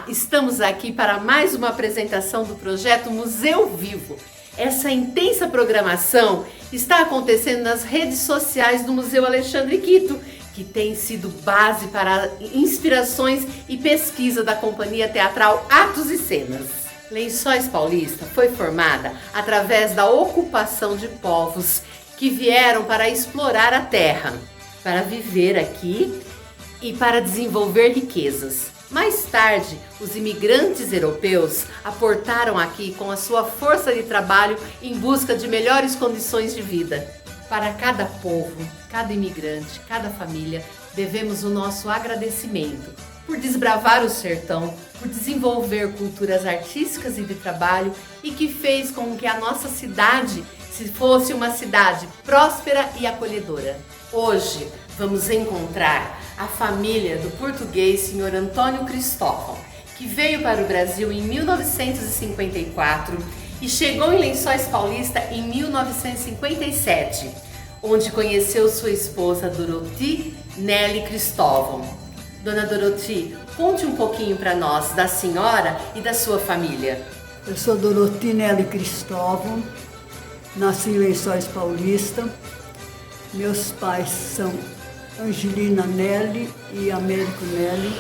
estamos aqui para mais uma apresentação do projeto Museu Vivo. Essa intensa programação está acontecendo nas redes sociais do Museu Alexandre Quito, que tem sido base para inspirações e pesquisa da companhia teatral Atos e Cenas. Lençóis Paulista foi formada através da ocupação de povos que vieram para explorar a terra, para viver aqui e para desenvolver riquezas. Mais tarde, os imigrantes europeus aportaram aqui com a sua força de trabalho em busca de melhores condições de vida. Para cada povo, cada imigrante, cada família, devemos o nosso agradecimento por desbravar o sertão, por desenvolver culturas artísticas e de trabalho e que fez com que a nossa cidade fosse uma cidade próspera e acolhedora. Hoje, vamos encontrar a família do português Sr. Antônio Cristóvão, que veio para o Brasil em 1954 e chegou em Lençóis Paulista em 1957, onde conheceu sua esposa Doroti Nelly Cristóvão. Dona Doroti, conte um pouquinho para nós da senhora e da sua família. Eu sou Doroti Nelly Cristóvão, nasci em Lençóis Paulista. Meus pais são Angelina Nelly e Américo Nelly.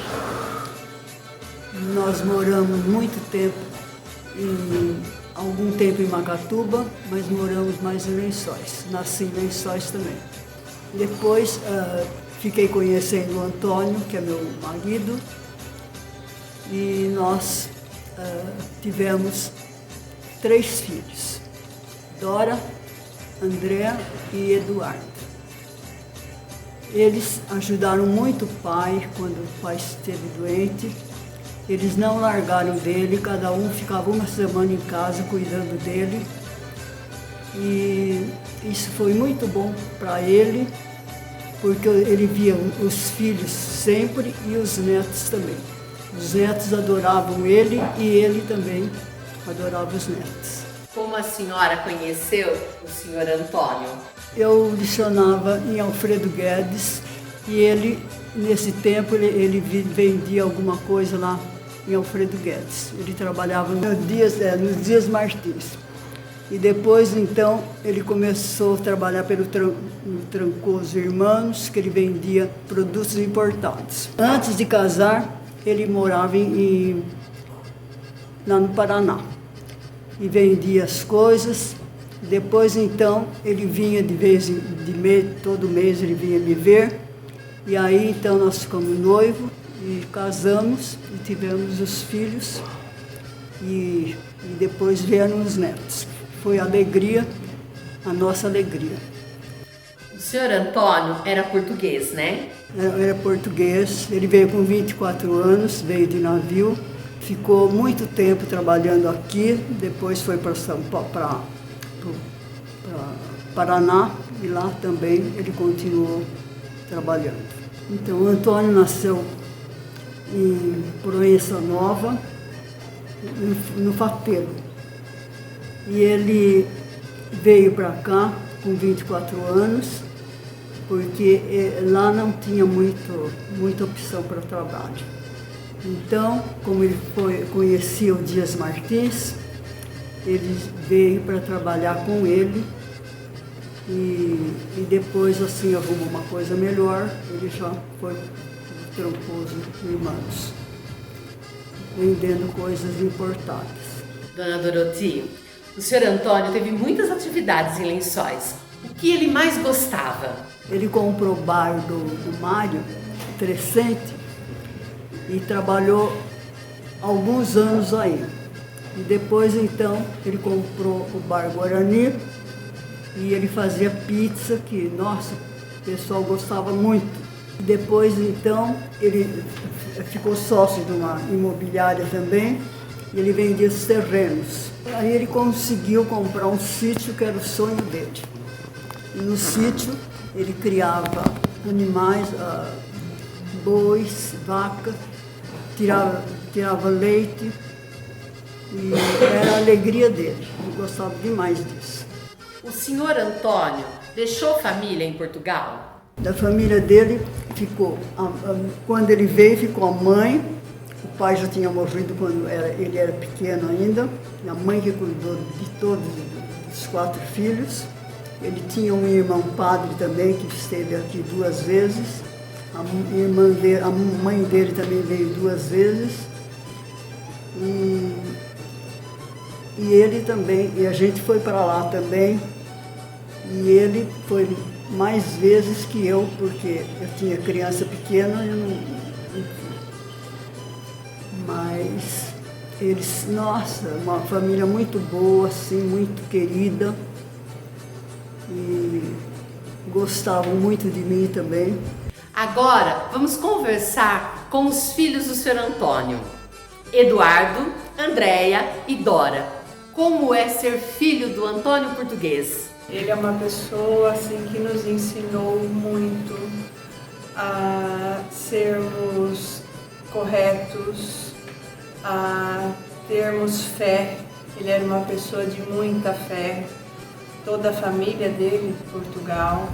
Nós moramos algum tempo em Macatuba, mas moramos mais em Lençóis. Nasci em Lençóis também. Depois fiquei conhecendo o Antônio, que é meu marido, e nós tivemos 3 filhos, Dora, André e Eduardo. Eles ajudaram muito o pai quando o pai esteve doente. Eles não largaram dele, cada um ficava uma semana em casa cuidando dele. E isso foi muito bom para ele, porque ele via os filhos sempre e os netos também. Os netos adoravam ele e ele também adorava os netos. Como a senhora conheceu o Sr. Antônio? Eu lecionava em Alfredo Guedes e ele, nesse tempo, ele vendia alguma coisa lá em Alfredo Guedes. Ele trabalhava nos Dias Martins. E depois, então, ele começou a trabalhar pelo Trancoso Irmãos, que ele vendia produtos importados. Antes de casar, ele morava lá no Paraná e vendia as coisas. Depois, então, ele vinha todo mês ele vinha me ver. E aí, então, nós ficamos noivos e casamos e tivemos os filhos. E depois vieram os netos. Foi a nossa alegria. O senhor Antônio era português, né? Era português, ele veio com 24 anos, veio de navio, ficou muito tempo trabalhando aqui, depois foi para Paraná e lá também ele continuou trabalhando. Então, o Antônio nasceu em Proença Nova, no Fateiro. E ele veio para cá com 24 anos, porque lá não tinha muita opção para trabalho. Então, como ele conhecia o Dias Martins, ele veio para trabalhar com ele e depois, assim, arrumou uma coisa melhor, ele já foi para o Trancoso Irmãos, vendendo coisas importadas. Dona Doroti, o senhor Antônio teve muitas atividades em Lençóis. O que ele mais gostava? Ele comprou o bar do Mário Crescente e trabalhou alguns anos aí. E depois, então, ele comprou o bar Guarani e ele fazia pizza, que, nossa, o pessoal gostava muito. E depois, então, ele ficou sócio de uma imobiliária também e ele vendia os terrenos. Aí ele conseguiu comprar um sítio que era o sonho dele. E no sítio ele criava animais, bois, vaca, tirava leite e era a alegria dele. Ele gostava demais disso. O senhor Antônio deixou família em Portugal? Da família dele ficou, quando ele veio, ficou a mãe, o pai já tinha morrido quando ele era pequeno ainda, a mãe que cuidou de todos os 4 filhos. Ele tinha um irmão padre também, que esteve aqui 2 vezes. A mãe dele também veio 2 vezes. E ele também, e a gente foi para lá também. E ele foi mais vezes que eu, porque eu tinha criança pequena, eu não fui. Mas eles, nossa, uma família muito boa, assim, muito querida. E gostavam muito de mim também. Agora vamos conversar com os filhos do Sr. Antônio, Eduardo, Andréia e Dora. Como é ser filho do Antônio Português? Ele é uma pessoa assim que nos ensinou muito a sermos corretos, a termos fé. Ele era uma pessoa de muita fé. Toda a família dele de Portugal,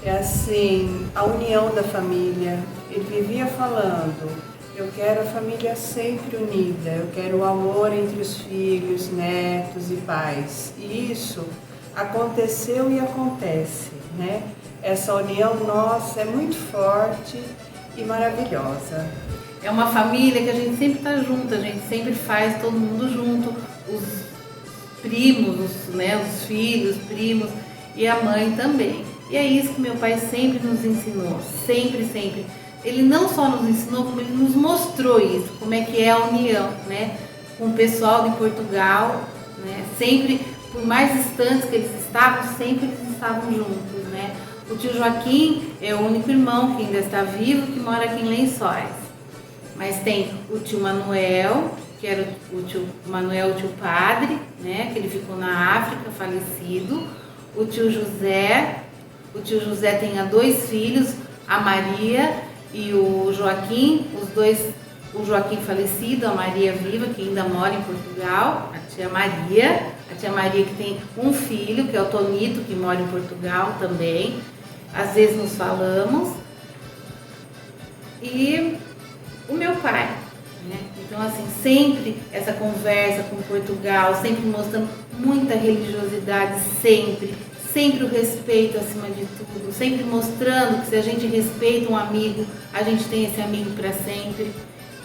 é assim, a união da família. Ele vivia falando, eu quero a família sempre unida, eu quero o amor entre os filhos, netos e pais. E isso aconteceu e acontece, né? Essa união nossa é muito forte e maravilhosa. É uma família que a gente sempre está junto, a gente sempre faz todo mundo junto, os primos, né, os filhos, primos e a mãe também. E é isso que meu pai sempre nos ensinou, sempre, sempre. Ele não só nos ensinou, como ele nos mostrou isso, como é que é a união, né, com o pessoal de Portugal, né, sempre, por mais distantes que eles estavam, sempre eles estavam juntos, né. O tio Joaquim é o único irmão que ainda está vivo, que mora aqui em Lençóis. Mas tem o tio Manuel, que era o tio Manuel, o tio padre, né, que ele ficou na África, falecido. O tio José tem 2 filhos, a Maria e o Joaquim, o Joaquim falecido, a Maria viva, que ainda mora em Portugal, a tia Maria que tem um filho, que é o Tonito, que mora em Portugal também. Às vezes nos falamos. E o meu pai, né? Então, assim, sempre essa conversa com Portugal, sempre mostrando muita religiosidade, sempre o respeito acima de tudo, sempre mostrando que se a gente respeita um amigo, a gente tem esse amigo para sempre.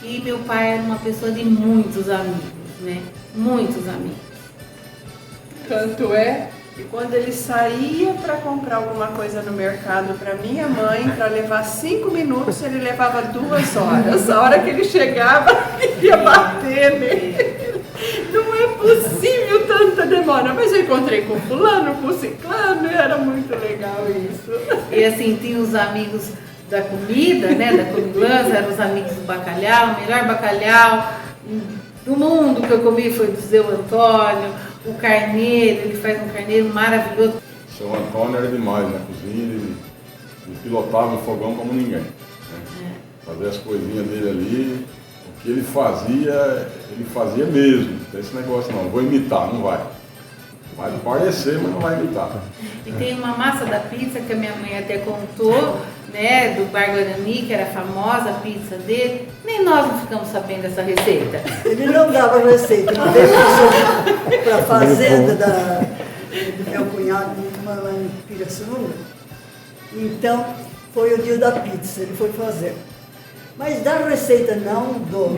E meu pai era uma pessoa de muitos amigos, né? Muitos amigos. Tanto é que quando ele saía para comprar alguma coisa no mercado para minha mãe, para levar 5 minutos, ele levava 2 horas. A hora que ele chegava, ia bater nele. Não é possível tanta demora, mas eu encontrei com fulano, com ciclano, e era muito legal isso. E assim, tinha os amigos da comida, né, da comilança, eram os amigos do bacalhau, o melhor bacalhau do mundo que eu comi foi do seu Antônio, o carneiro, ele faz um carneiro maravilhoso. O seu Antônio era demais na cozinha, ele pilotava o fogão como ninguém, né? Fazia as coisinhas dele ali, o que ele fazia mesmo, não tem esse negócio não, vou imitar, não vai. Vai parecer, mas não vai imitar. E tem uma massa da pizza que a minha mãe até contou, né, do Bar Guarani, que era famosa a pizza dele. Nem nós não ficamos sabendo dessa receita. Ele não dava receita, uma vez passou para a fazenda do meu cunhado, lá em Pirassununga. Então, foi o dia da pizza, ele foi fazer. Mas dar receita não dou.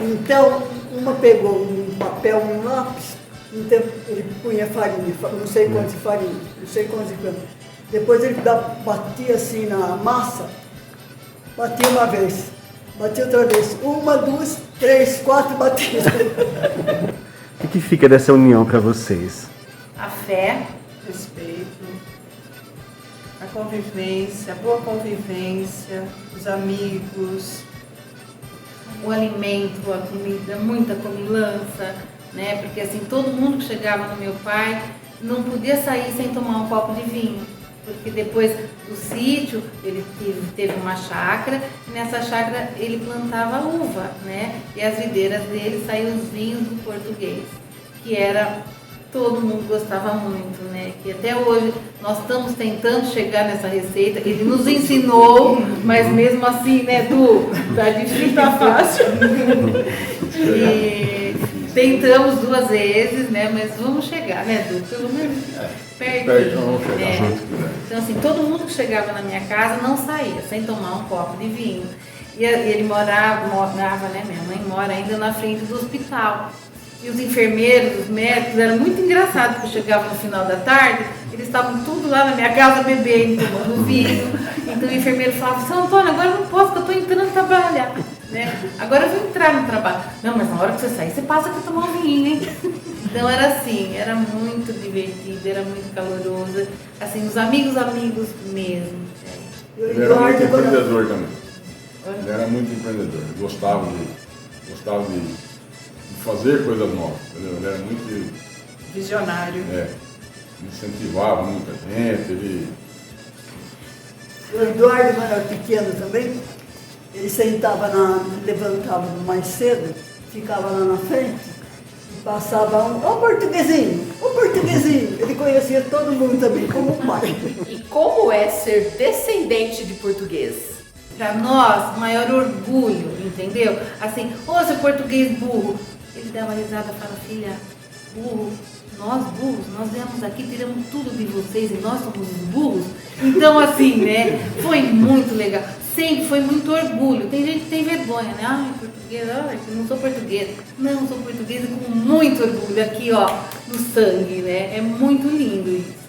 Então, uma pegou um papel, um lápis, então ele punha farinha, não sei quantos de farinha, não sei quantos de quantos. Depois ele batia assim na massa, batia uma vez, batia outra vez, 1, 2, 3, 4 batidas. O que fica dessa união para vocês? A fé, Respeito, a convivência, a boa convivência, os amigos. o alimento, a comida, muita comilança, né? Porque assim, todo mundo que chegava no meu pai não podia sair sem tomar um copo de vinho. Porque depois do sítio, ele teve uma chácara, e nessa chácara ele plantava uva, né? E as videiras dele saíam os vinhos do português, que era todo mundo gostava muito, né? Que até hoje nós estamos tentando chegar nessa receita. Ele nos ensinou, mas mesmo assim, né, Du? Tá difícil, tá fácil. E tentamos 2 vezes, né? Mas vamos chegar, né, Du? Pelo menos pertinho, né? Então, assim, todo mundo que chegava na minha casa não saía sem tomar um copo de vinho. E ele morava, né? Minha mãe mora ainda na frente do hospital. E os enfermeiros, os médicos, era muito engraçado, porque eu chegava no final da tarde, eles estavam tudo lá na minha casa bebendo, tomando vinho. Então o enfermeiro falava, São Antônio, agora eu não posso, porque eu estou entrando trabalhar. Né? Agora eu vou entrar no trabalho. Não, mas na hora que você sair, você passa aqui tomar um vinho, hein? Então era assim, era muito divertido, era muito caloroso. Assim, os amigos mesmo. Ele era muito empreendedor também. Ele era muito empreendedor, ele gostava de fazer coisas novas, entendeu? Ele era muito visionário. Incentivava muita gente, O Eduardo, quando era pequeno também, ele levantava mais cedo, ficava lá na frente e passava ô portuguesinho. Ele conhecia todo mundo também, como o pai. E como é ser descendente de português? Para nós, o maior orgulho, entendeu? Assim, seu português burro. Ele dá uma risada e fala, filha, burro, nós burros, nós viemos aqui, tiramos tudo de vocês e nós somos os burros. Então, assim, né, foi muito legal. Sempre foi muito orgulho. Tem gente que tem vergonha, né? Ai, português, eu não sou portuguesa. Não, sou portuguesa com muito orgulho aqui, ó, no sangue, né? É muito lindo isso.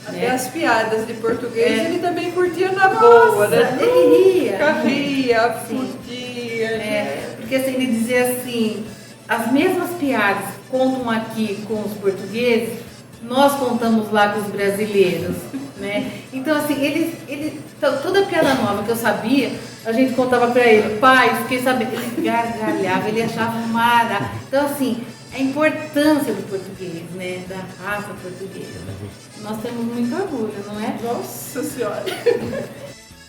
Até né? as piadas de português ele também curtia na boa, né? Ele ria, fudia. Porque assim, ele dizia assim, as mesmas piadas que contam aqui com os portugueses, nós contamos lá com os brasileiros, né? Então assim, toda piada nova que eu sabia, a gente contava para ele, pai, fiquei sabendo, ele gargalhava, ele achava maravilhoso. Então assim, a importância do português, né? Da raça portuguesa. Nós temos muito orgulho, não é? Nossa Senhora!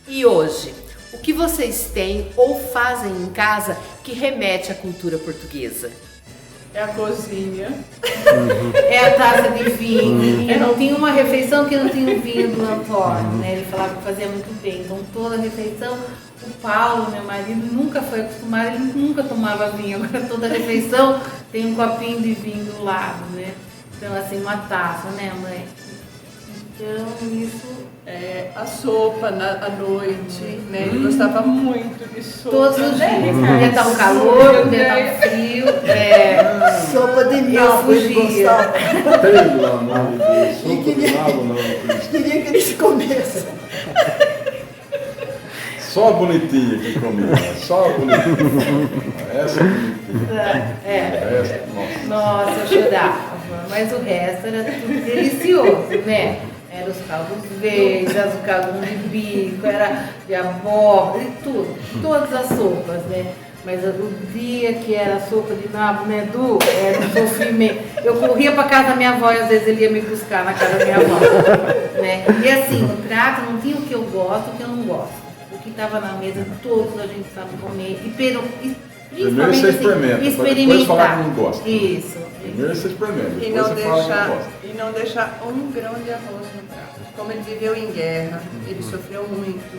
E hoje, o que vocês têm ou fazem em casa que remete à cultura portuguesa? É a cozinha. É a taça de vinho. Não tinha uma refeição que não tinha o vinho do Antônio, né? Ele falava que fazia muito bem. Então toda refeição, o Paulo, meu marido, nunca foi acostumado, ele nunca tomava vinho. Agora toda refeição tem um copinho de vinho do lado, né? Então assim, uma taça, né, mãe? Então isso... a sopa à noite, né? Ele gostava muito de sopa. Todos os dias. Podia estar um calor, podia estar um frio. Sopa de nabo ele gostava. Pelo amor de Deus, sopa de nabo não. Queria que eles comessem. Só a bonitinha que comia, só a bonitinha. Essa é bonitinha. Essa, Nossa, eu chorava. Mas o resto era tudo delicioso, né? Era os caldos verdes, o caldo de bico, era de abóbora, e tudo. Todas as sopas, né? Mas o dia que era sopa de nabo, né, Du? Era um sofrimento. Eu corria para casa da minha avó e às vezes ele ia me buscar na casa da minha avó. Né? E assim, no prato não tinha o que eu gosto e o que eu não gosto. O que estava na mesa, todos a gente sabe comer. Primeiro você experimenta, depois falar que não gosta. Isso. Primeiro você experimenta, E depois você fala que não gosta. não deixar um grão de arroz no prato. Como ele viveu em guerra, ele sofreu muito,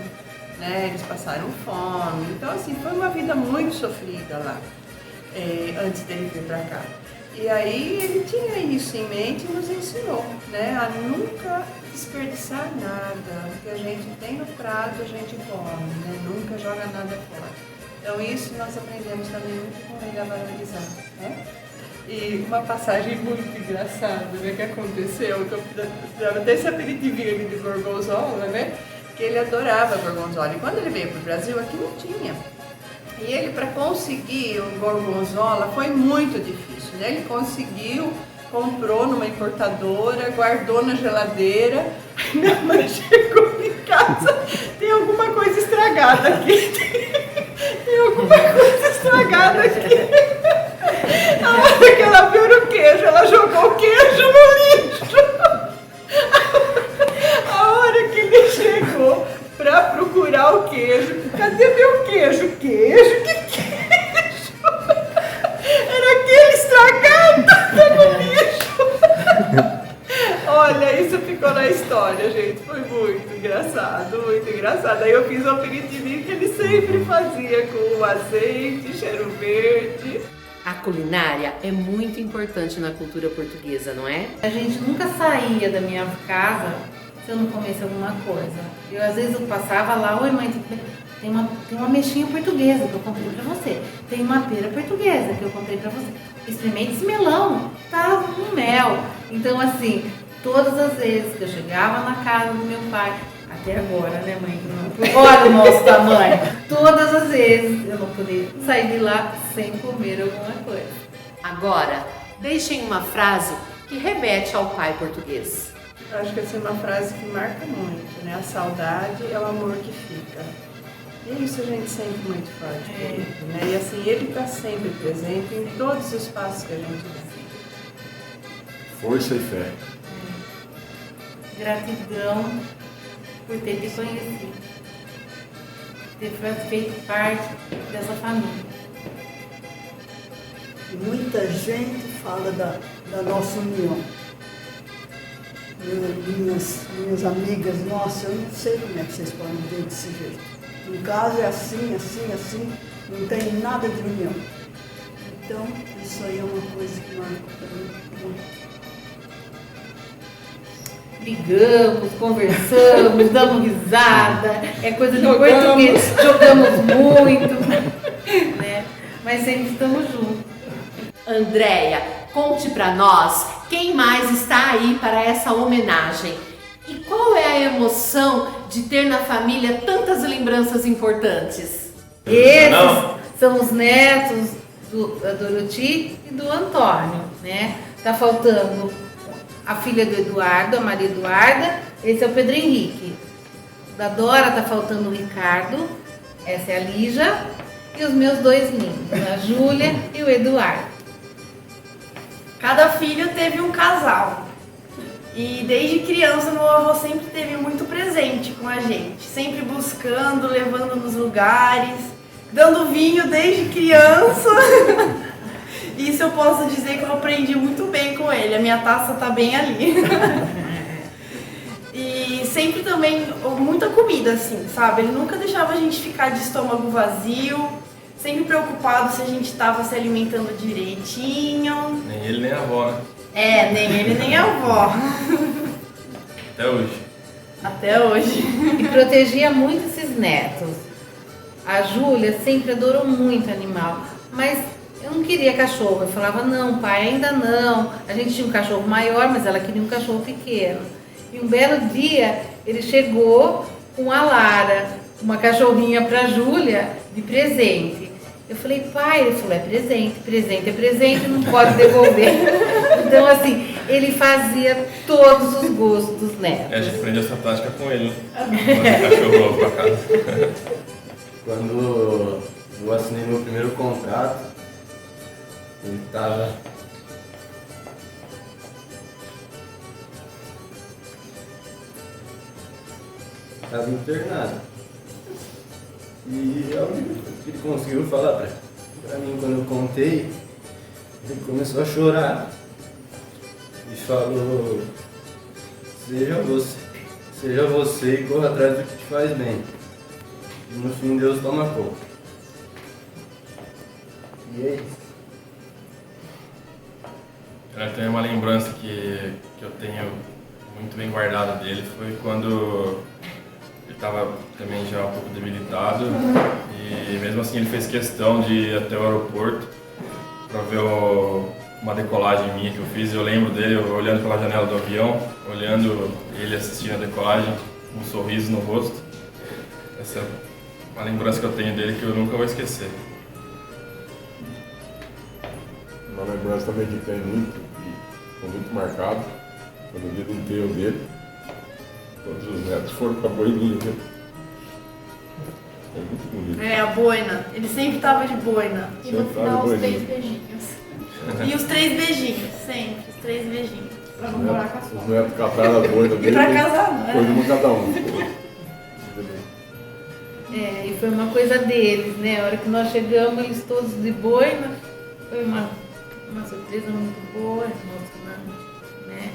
né? Eles passaram fome. Então, assim, foi uma vida muito sofrida lá, antes dele vir para cá. E aí ele tinha isso em mente e nos ensinou, né? A nunca desperdiçar nada. O que a gente tem no prato, a gente come, né? Nunca joga nada fora. Então isso nós aprendemos também muito com ele a valorizar, né? E uma passagem muito engraçada, né, que aconteceu, que eu dava até esse aperitivinho ali de gorgonzola, né? Que ele adorava gorgonzola. E quando ele veio para o Brasil, aqui não tinha. E ele, para conseguir o gorgonzola, foi muito difícil, né? Ele conseguiu, comprou numa importadora, guardou na geladeira. Minha mãe chegou em casa, tem alguma coisa estragada aqui. Tem alguma coisa estragada aqui. A hora que ela viu o queijo, ela jogou o queijo no lixo. A hora que ele chegou para procurar o queijo, cadê meu queijo? Queijo? Que queijo? Era aquele estragado no lixo. história, gente. Foi muito engraçado, muito engraçado. Aí eu fiz o aperitivinho que ele sempre fazia com azeite, cheiro verde. A culinária é muito importante na cultura portuguesa, não é? A gente nunca saía da minha casa se eu não comesse alguma coisa. Às vezes eu passava lá, oi mãe, tem uma mexinha portuguesa que eu comprei pra você. Tem uma pera portuguesa que eu comprei pra você. Experimente esse melão, tá um mel. Então assim, todas as vezes que eu chegava na casa do meu pai, até agora, né mãe? Olha o nosso tamanho. Todas as vezes eu não podia sair de lá sem comer alguma coisa. Agora, deixem uma frase que remete ao pai português. Eu acho que essa é uma frase que marca muito, né? A saudade é o amor que fica. E isso a gente sente muito forte por ele, né? E assim, ele está sempre presente em todos os passos que a gente dá. Força e fé. Gratidão por ter te conhecido, ter feito parte dessa família. Muita gente fala da nossa união. Minhas amigas, nossa, eu não sei como é que vocês podem ver desse jeito. Em casa é assim, assim, assim, não tem nada de união. Então, isso aí é uma coisa que marca muito. Brigamos, conversamos, damos risada, é coisa de português, jogamos muito, né? Mas sempre estamos juntos. Andréia, conte pra nós quem mais está aí para essa homenagem. E qual é a emoção de ter na família tantas lembranças importantes? Esses são os netos da Doroti e do Antônio, né? Tá faltando a filha do Eduardo, a Maria Eduarda, esse é o Pedro Henrique. Da Dora tá faltando o Ricardo, essa é a Lígia, e os meus dois lindos, a Júlia e o Eduardo. Cada filho teve um casal. E desde criança meu avô sempre esteve muito presente com a gente, sempre buscando, levando nos lugares, dando vinho desde criança. Isso eu posso dizer que eu aprendi muito bem com ele, a minha taça tá bem ali. E sempre também muita comida, assim, sabe? Ele nunca deixava a gente ficar de estômago vazio, sempre preocupado se a gente estava se alimentando direitinho. Nem ele nem a avó, né? É, nem ele nem a avó. Até hoje. Até hoje. E protegia muito esses netos. A Júlia sempre adorou muito animal, mas eu não queria cachorro. Eu falava, não, pai, ainda não. A gente tinha um cachorro maior, mas ela queria um cachorro pequeno. E um belo dia, ele chegou com a Lara, uma cachorrinha para Júlia, de presente. Eu falei, pai, ele falou, é presente, presente é presente, não pode devolver. Então, assim, ele fazia todos os gostos dos netos. A gente aprende essa tática com ele, né? Quando cachorro novo pra casa. Quando eu assinei meu primeiro contrato, ele estava internado. E a única coisa que ele conseguiu falar pra mim quando eu contei, ele começou a chorar e falou, seja você e corra atrás do que te faz bem. E no fim Deus toma conta. E é isso. Eu tenho uma lembrança que eu tenho muito bem guardada dele, foi quando ele estava também já um pouco debilitado e mesmo assim ele fez questão de ir até o aeroporto para ver uma decolagem minha que eu fiz. Eu lembro dele olhando pela janela do avião, olhando ele assistindo a decolagem, com um sorriso no rosto. Essa é uma lembrança que eu tenho dele que eu nunca vou esquecer. Uma lembrança também que tem muito, e ficou muito marcado, foi no dia do enterro dele. Todos os netos foram com a boininha dele. É muito bonito. É, a boina. Ele sempre tava de boina. E no Sempre tava final de os 3 boininha. beijinhos. E os 3 beijinhos, sempre. Os 3 beijinhos. Pra não morar com a Os sua. netos cataram a boina E dele. pra casar, não Foi de é? uma cada um. É, e foi uma coisa deles, né? A hora que nós chegamos, eles todos de boina, foi uma surpresa muito boa, emocionante, né?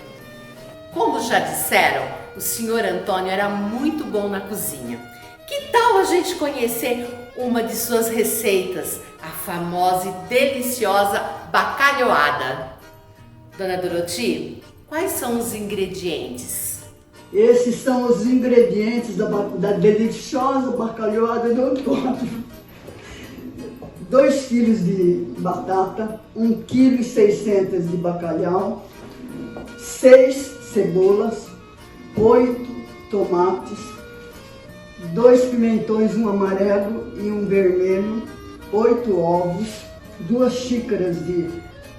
Como já disseram, o senhor Antônio era muito bom na cozinha. Que tal a gente conhecer uma de suas receitas, a famosa e deliciosa bacalhoada? Dona Doroti, quais são os ingredientes? Esses são os ingredientes da deliciosa bacalhoada do Antônio. 2 quilos de batata, 1,6 kg de bacalhau, 6 cebolas, 8 tomates, 2 pimentões, um amarelo e um vermelho, 8 ovos, 2 xícaras de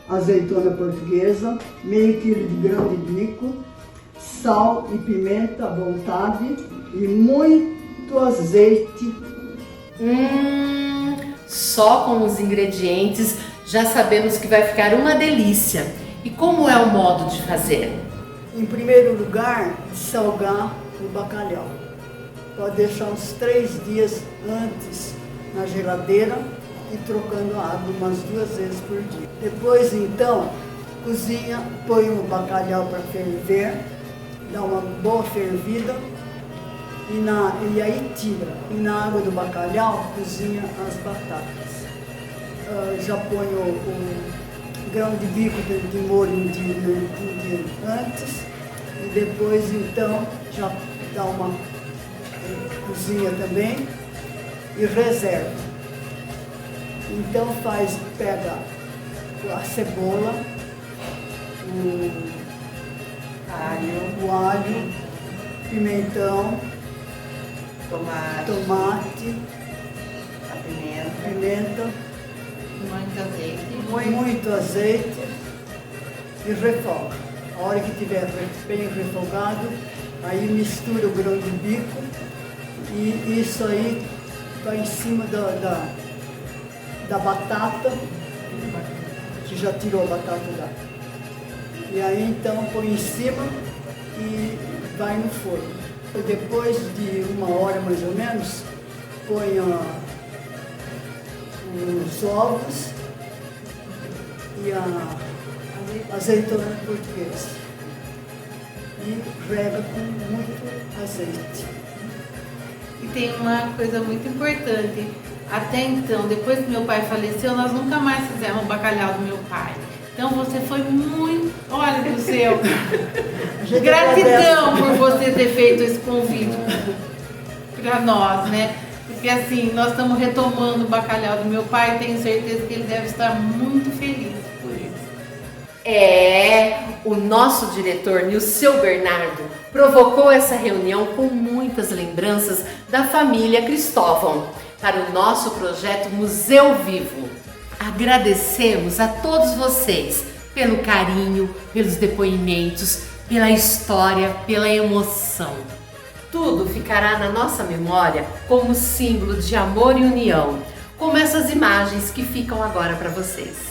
azeitona portuguesa, meio quilo de grão de bico, sal e pimenta à vontade e muito azeite. Só com os ingredientes já sabemos que vai ficar uma delícia. E como é o modo de fazer? Em primeiro lugar, salgar o bacalhau. Pode deixar uns 3 dias antes na geladeira e trocando a água umas 2 vezes por dia. Depois, então, cozinha, põe o bacalhau para ferver, dá uma boa fervida e aí tira. E na água do bacalhau, cozinha as batatas. Já põe o grão de bico de molho um dia antes e depois, então, já dá uma cozinha também e reserva. Então pega a cebola, o alho, pimentão, tomate, a pimenta, muito azeite e refoga. A hora que estiver bem refogado, aí mistura o grão de bico e isso aí vai em cima da batata, que já tirou a batata da. E aí então põe em cima e vai no forno. E depois de 1 hora mais ou menos, põe os ovos e a azeitona portuguesa. E rega com muito azeite. E tem uma coisa muito importante. Até então, depois que meu pai faleceu, nós nunca mais fizemos o bacalhau do meu pai. Então você foi muito... Olha do céu! Gratidão por você ter feito esse convite para nós, né? Porque assim, nós estamos retomando o bacalhau do meu pai e tenho certeza que ele deve estar muito feliz por isso. O nosso diretor, Nilceu Bernardo, provocou essa reunião com muitas lembranças da família Cristóvão para o nosso projeto Museu Vivo. Agradecemos a todos vocês pelo carinho, pelos depoimentos, pela história, pela emoção. Tudo ficará na nossa memória como símbolo de amor e união, como essas imagens que ficam agora para vocês.